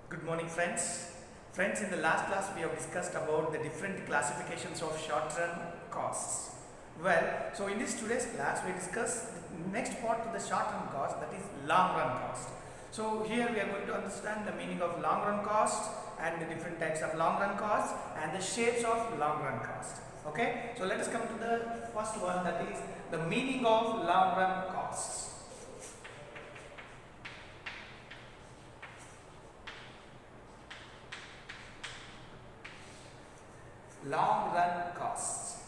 Good morning, friends. Friends, in the last class we have discussed about the different classifications of short-run costs. So in this today's class we discuss the next part of the short-run cost, that is long-run cost. So here we are going to understand the meaning of long-run cost and the different types of long-run costs and the shapes of long-run cost. Okay, so let us come to the first one, that is the meaning of long-run costs. Long run costs.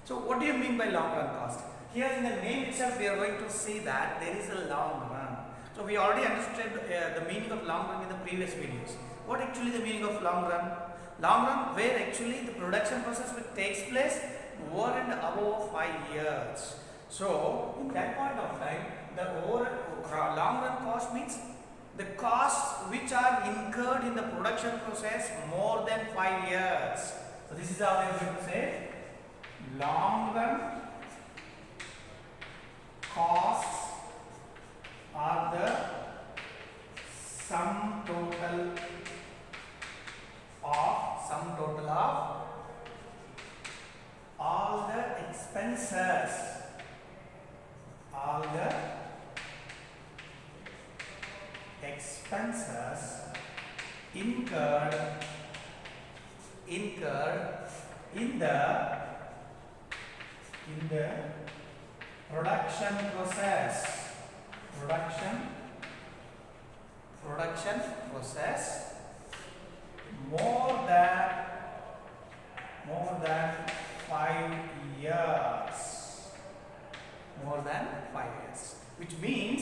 So what do you mean by long run cost? Here in the name itself we are going to see that there is a long run. So we already understood the meaning of long run in the previous videos. What actually the meaning of long run? Long run where actually the production process which takes place over and above 5 years. So in that point of time the long run cost means the costs which are incurred in the production process more than 5 years. So this is how we are going to say long run costs are the sum total of all the expenses incurred in the production process more than 5 years, which means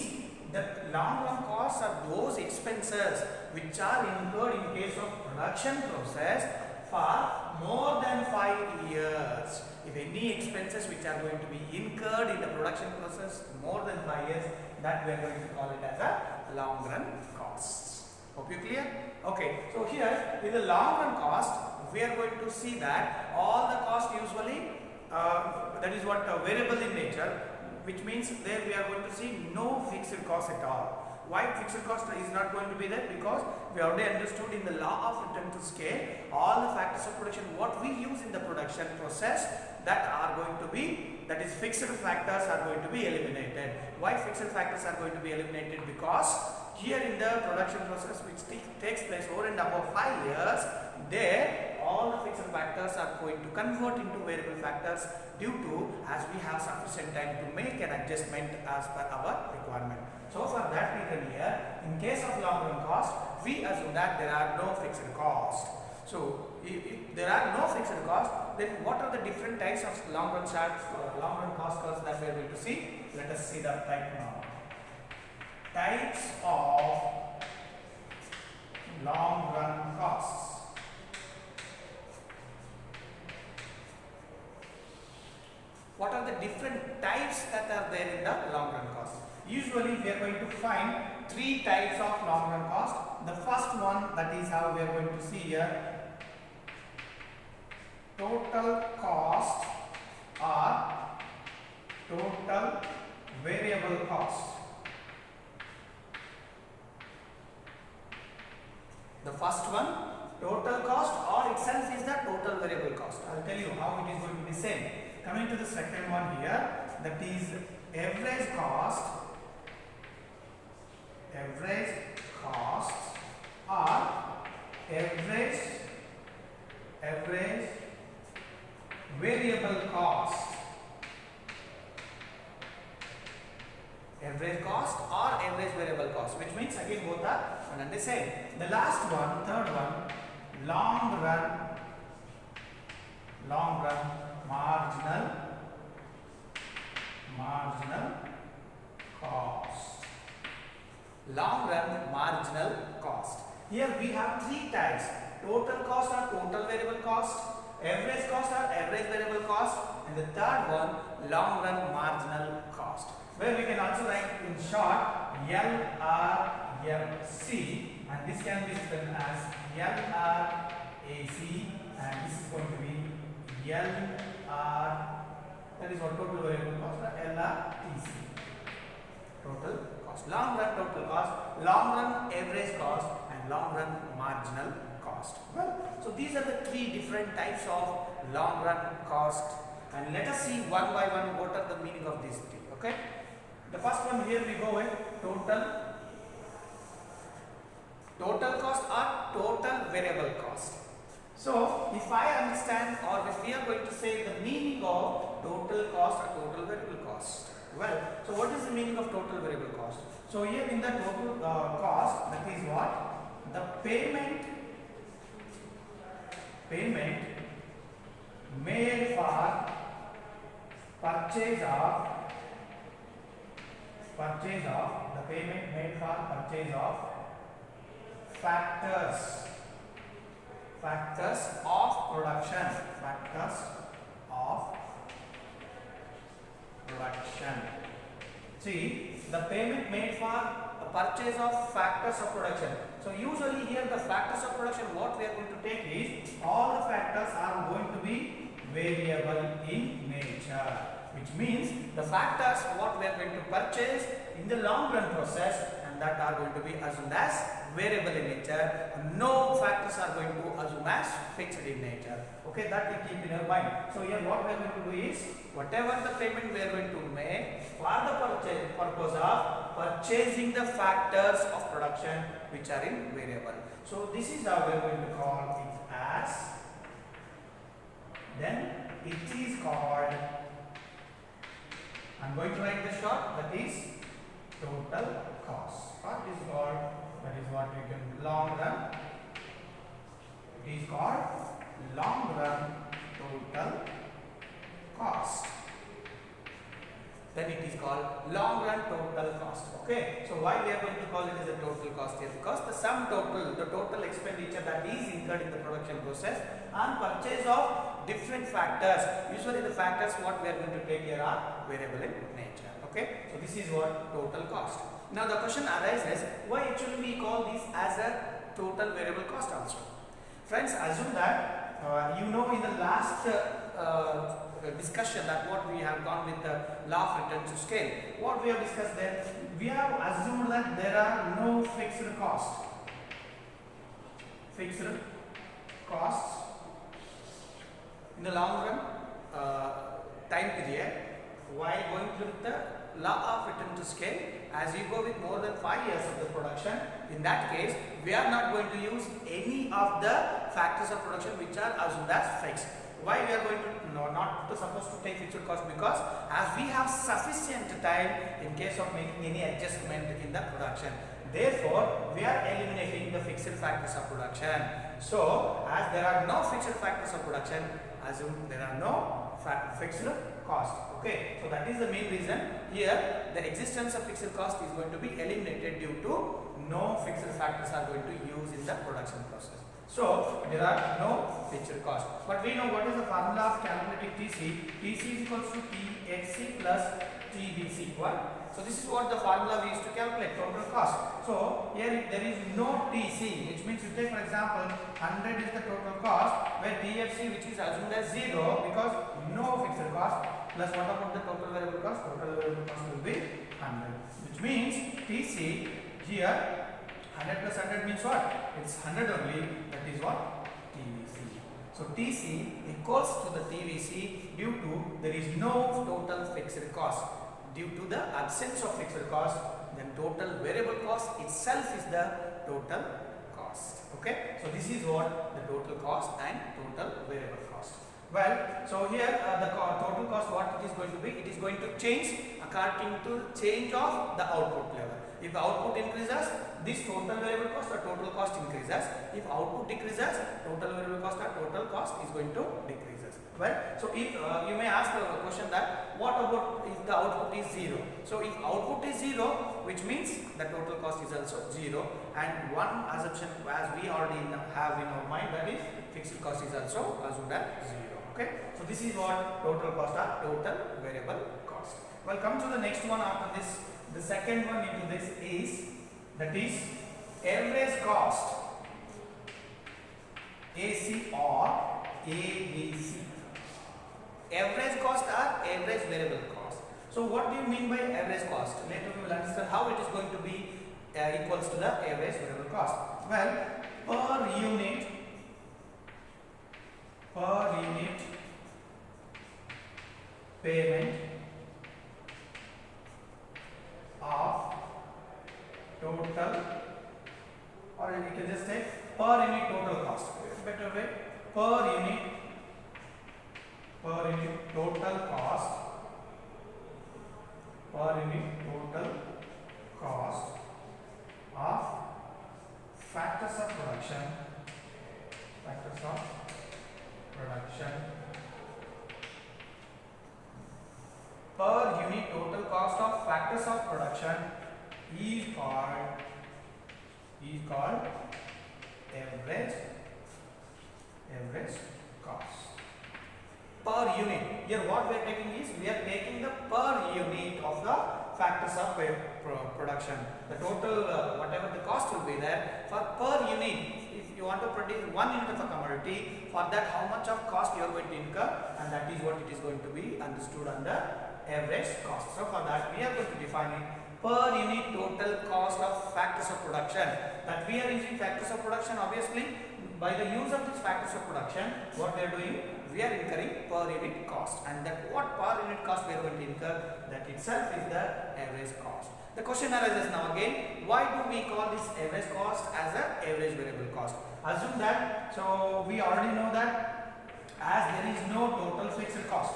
that long run costs are those expenses which are incurred in case of production process for more than 5 years. If any expenses which are going to be incurred in the production process more than 5 years, that we are going to call it as a long run costs. Hope you clear? Okay, so here in the long run cost we are going to see that all the cost usually that is what variable in nature, which means there we are going to see no fixed cost at all. Why fixed cost is not going to be there? Because we already understood in the law of return to scale all the factors of production what we use in the production process that are going to be, that is fixed factors are going to be eliminated. Why fixed factors are going to be eliminated? Because here in the production process which takes place over and above 5 years, there all the fixed factors are going to convert into variable factors due to as we have sufficient time to make an adjustment as per our requirement. So for that reason here, in case of long run cost, we assume that there are no fixed cost. So if there are no fixed cost, then what are the different types of long run cost curves that we are going to see? Let us see the type now. Types of long run costs. What are the different types that are there in the long run cost? Usually we are going to find 3 types of long run cost. The first one, that is how we are going to see here, total cost or total variable cost. The first one, total cost, or itself is the total variable cost. I will tell you how it is going to be same. Coming to the second one here, that is average cost or average variable cost. Average cost or average variable cost, which means again both are one and the same. The last one, third one, long run marginal cost. Long run marginal cost. Here we have 3 types: total cost or total variable cost, average cost or average variable cost, and the third one, long run marginal cost, where we can also write in short LRMC, and this can be written as LRAC, and this is going to be LR, that is what total variable cost, LRTC. Total cost, long run total cost, long run average cost, and long run marginal cost. Well, so these are the three different types of long run cost, and let us see one by one what are the meaning of these three. Okay, the first one, here we go with total cost or total variable cost. So if I understand, or if we are going to say the meaning of total cost or total variable cost, well, so what is the meaning of total variable cost? So here in the total cost, that is what? The payment made for purchase of factors of production. See, the payment made for a purchase of factors of production. So usually here the factors of production, what we are going to take is all the factors are going to be variable in nature, which means the factors what we are going to purchase in the long run process, and that are going to be assumed as variable in nature. No factors are going to assume as fixed in nature. Okay, that we keep in our mind. So here what we are going to do is, whatever the payment we are going to make for the purpose of purchasing the factors of production which are in variable. So this is how we are going to call it as, then it is called, I am going to write the short, that is total cost. What is called, that is what we can long run. It is called long run total cost. Then it is called long run total cost. Okay. So why we are going to call it as a total cost here? Because the sum total, the total expenditure that is incurred in the production process and purchase of different factors. Usually the factors what we are going to take here are variable in nature. Okay. So this is what total cost. Now the question arises, why actually we call this as a total variable cost also? Friends, assume that you know in the last discussion that what we have gone with the law of return to scale. What we have discussed there, we have assumed that there are no fixed costs. In the long run time period, while going through the law of return to scale, as you go with more than 5 years of the production, in that case we are not going to use any of the factors of production which are assumed as fixed. Why we are going to not supposed to take fixed cost? Because as we have sufficient time in case of making any adjustment in the production, therefore we are eliminating the fixed factors of production. So as there are no fixed factors of production, assume there are no fixed cost. Okay, so that is the main reason here the existence of fixed cost is going to be eliminated due to no fixed factors are going to use in the production process. So there are no fixed cost. But we know what is the formula of calculating TC. TC is equals to THC plus TBC. What? So this is what the formula we used to calculate total cost. So here there is no TC, which means you take for example 100 is the total cost, where TFC which is assumed as 0 because no fixed cost, plus what about the total variable cost? Total variable cost will be 100, which means TC here 100 plus 100 means what? It's 100 only, that is what? TVC. So TC equals to the TVC due to there is no total fixed cost. Due to the absence of fixed cost, then total variable cost itself is the total cost. Okay, so this is what the total cost and total variable cost. Well, so here the total cost what it is going to be? It is going to change according to change of the output level. If the output increases, this total variable cost or total cost increases. If output decreases, total variable cost or total cost is going to decreases. Well, so if you may ask a question that what about if the output is 0? So if output is 0, which means the total cost is also 0, and one assumption as we already have in our mind, that is fixed cost is also assumed as 0. Okay, so this is what total cost or total variable cost. Well, come to the next one after this. The second one into this is, that is average cost, AC or ABC. Average cost or average variable cost. So what do you mean by average cost? Later we will understand how it is going to be equals to the average variable cost. Well, per unit payment of total, or you can just say per unit total cost. Better way, per unit total cost, of factors of production, per unit total cost of factors of production is called average cost. Per unit, here what we are taking is, we are taking the per unit of the factors of production. The total whatever the cost will be there for per unit. If you want to produce 1 unit of a commodity, for that how much of cost you are going to incur, and that is what it is going to be understood under average cost. So for that we are going to define it per unit total cost of factors of production. That we are using factors of production, obviously by the use of these factors of production, what we are doing, we are incurring per unit cost, and that what per unit cost we are going to incur, that itself is the average cost. The question arises now again, why do we call this average cost as a average variable cost? Assume that, so we already know that as there is no total fixed cost.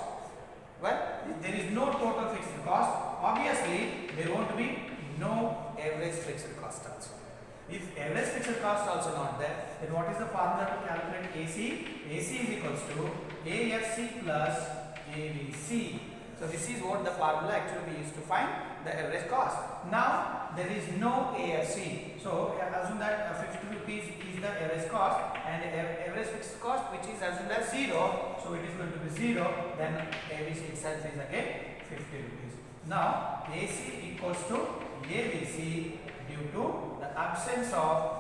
Well, if there is no total fixed cost, obviously there won't be no average fixed cost also. If average fixed cost also not there, then what is the formula to calculate AC? AC is equals to AFC plus ABC. So this is what the formula actually we used to find the average cost. Now there is no AFC, so assume that 50 rupees is the average cost, and average fixed cost which is assumed as 0, so it is going to be 0. Then ABC itself is again 50 rupees. Now AC equals to ABC due to the absence of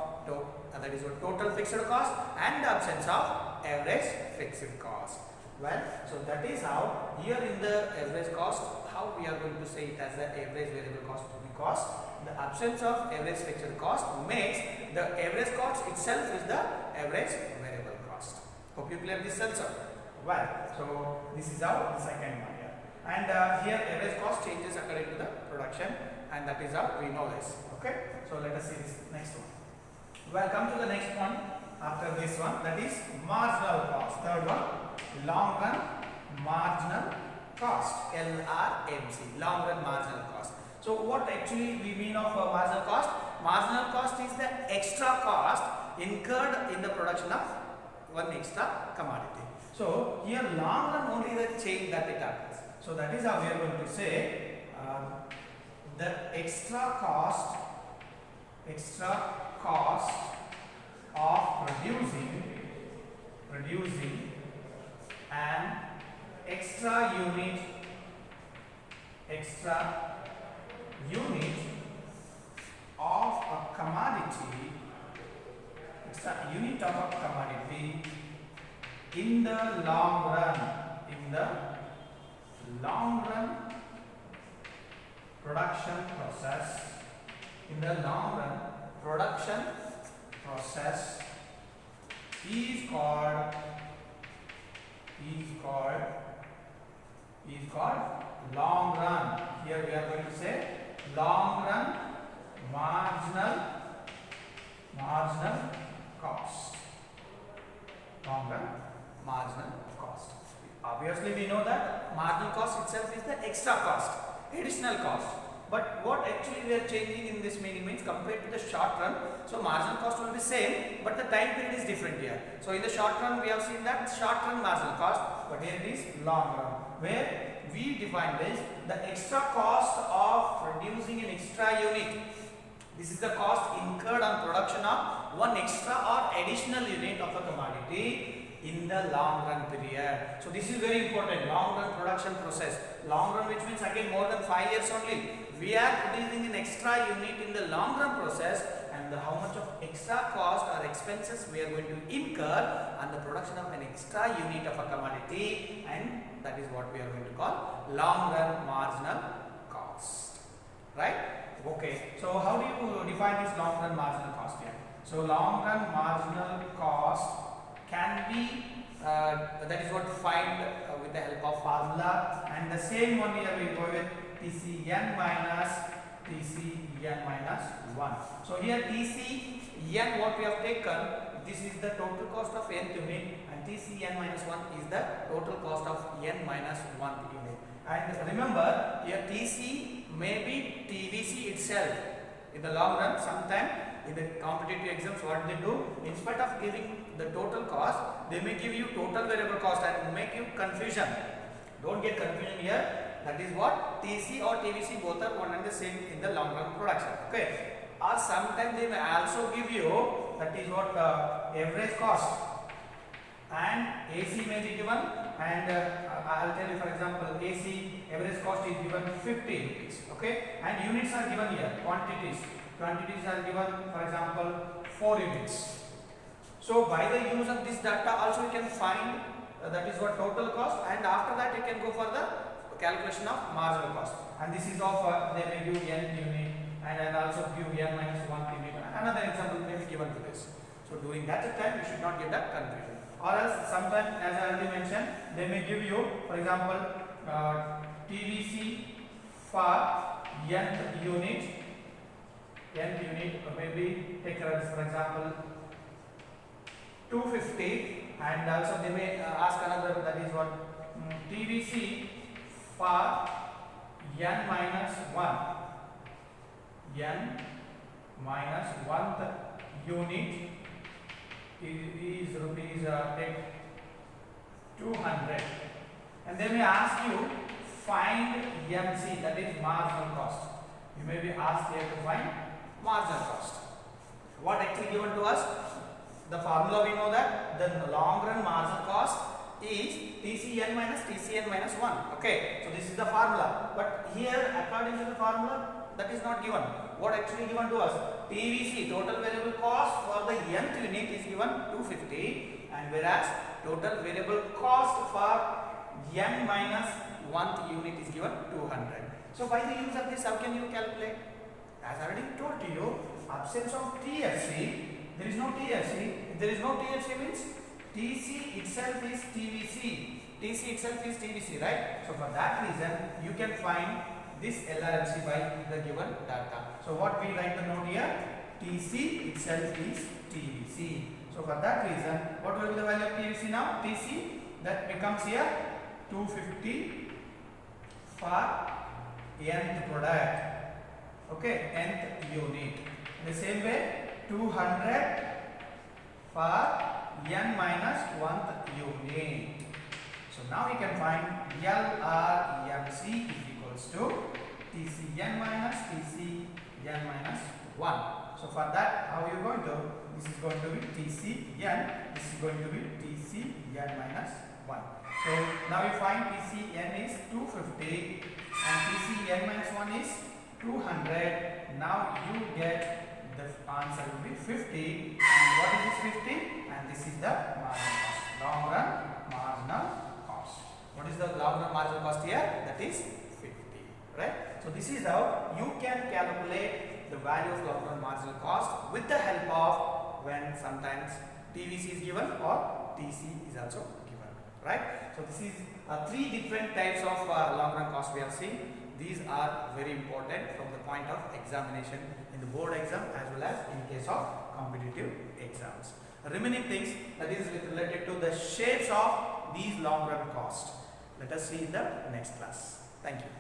that is what total fixed cost and the absence of average fixed cost. Well, so that is how here in the average cost, how we are going to say it as the average variable cost, because the absence of average fixed cost makes the average cost itself is the average variable cost. Hope you clear this also. Well, so this is how the second one here, and here average cost changes according to the production, and that is how we know this. Okay, so let us see this next one. Well, come to the next one after this one, that is marginal cost. Third one, long run marginal cost, LRMC, long run marginal cost. So what actually we mean of marginal cost? Marginal cost is the extra cost incurred in the production of one extra commodity. So here long run only the change that it happens. So that is how we are going to say the extra cost of producing an extra unit of a commodity, in the long run production process is called long run. Here we are going to say long run marginal cost. Long run marginal cost. Obviously we know that marginal cost itself is the extra cost, additional cost. But what actually we are changing in this meaning means, compared to the short run, so marginal cost will be same, but the time period is different here. So in the short run we have seen that short run marginal cost, but here it is long run, where we define this the extra cost of producing an extra unit. This is the cost incurred on production of one extra or additional unit of a commodity in the long run period. So this is very important, long run production process. Long run, which means again more than 5 years only. We are producing an extra unit in the long run process, and how much of extra cost or expenses we are going to incur on the production of an extra unit of a commodity, and that is what we are going to call long run marginal cost. Right? Okay. So how do you define this long run marginal cost here? So long run marginal cost can be that is what find with the help of formula, and the same one here we go with TCN minus TCN minus 1. So here TCN what we have taken, this is the total cost of nth unit, and TCN minus 1 is the total cost of n minus 1th unit. And remember here TC may be TVC itself in the long run. Sometime in the competitive exams what they do, in spite of giving the total cost, they may give you total variable cost and make you confusion. Don't get confusion here. That is what TC or TVC both are one and the same in the long run production. Okay. Or sometimes they may also give you, that is what average cost, and AC may be given, and I'll tell you, for example, AC average cost is given 50 rupees. Okay, and units are given here, quantities are given, for example, 4 units. So by the use of this data also you can find that is what total cost, and after that you can go for the calculation of marginal cost, and this is of they may give n unit and also give n minus 1 unit. Another example may be given to this. So during that time you should not get that confusion. Or else sometimes, as I already mentioned, they may give you, for example, TVC for nth unit, or maybe take for example 250, and also they may ask another, that is what TVC for n minus 1, n minus 1th unit is rupees take 200, and they may ask you find MC, that is marginal cost. You may be asked here to find marginal cost. What actually given to us? The formula we know that the long run marginal cost is TCN minus TCN minus 1. Okay, so this is the formula, but here according to the formula that is not given. What actually given to us? TVC, total variable cost for the nth unit, is given 250, and whereas total variable cost for n minus 1th unit is given 200. So by the use of this, how can you calculate? As I already told you, absence of TFC, there is no TFC. If there is no TFC means TC itself is TVC. TC itself is TVC, right? So for that reason, you can find this LRMC by the given data. So what we write the note here? TC itself is TVC. So for that reason, what will be the value of TVC now? TC, that becomes here 250 for nth product. Okay, nth unit. In the same way, 200 for n minus 1th unit. So now we can find LRMC is equals to TCN minus TCN minus 1. So for that, how are you going to? This is going to be TCN, this is going to be TCN minus 1. So now we find TCN is 250 and TCN minus 1 is 200. Now you get the answer will be 50. And what is this 50? And this is the marginal cost, long run marginal cost. What is the long run marginal cost here? That is 50, right? So this is how you can calculate the value of long run marginal cost with the help of when sometimes TVC is given or TC is also given, right? So this is 3 different types of long run cost we have seen. These are very important from the point of examination in the board exam as well as in case of competitive exams. Remaining things that is related to the shapes of these long run costs. Let us see in the next class. Thank you.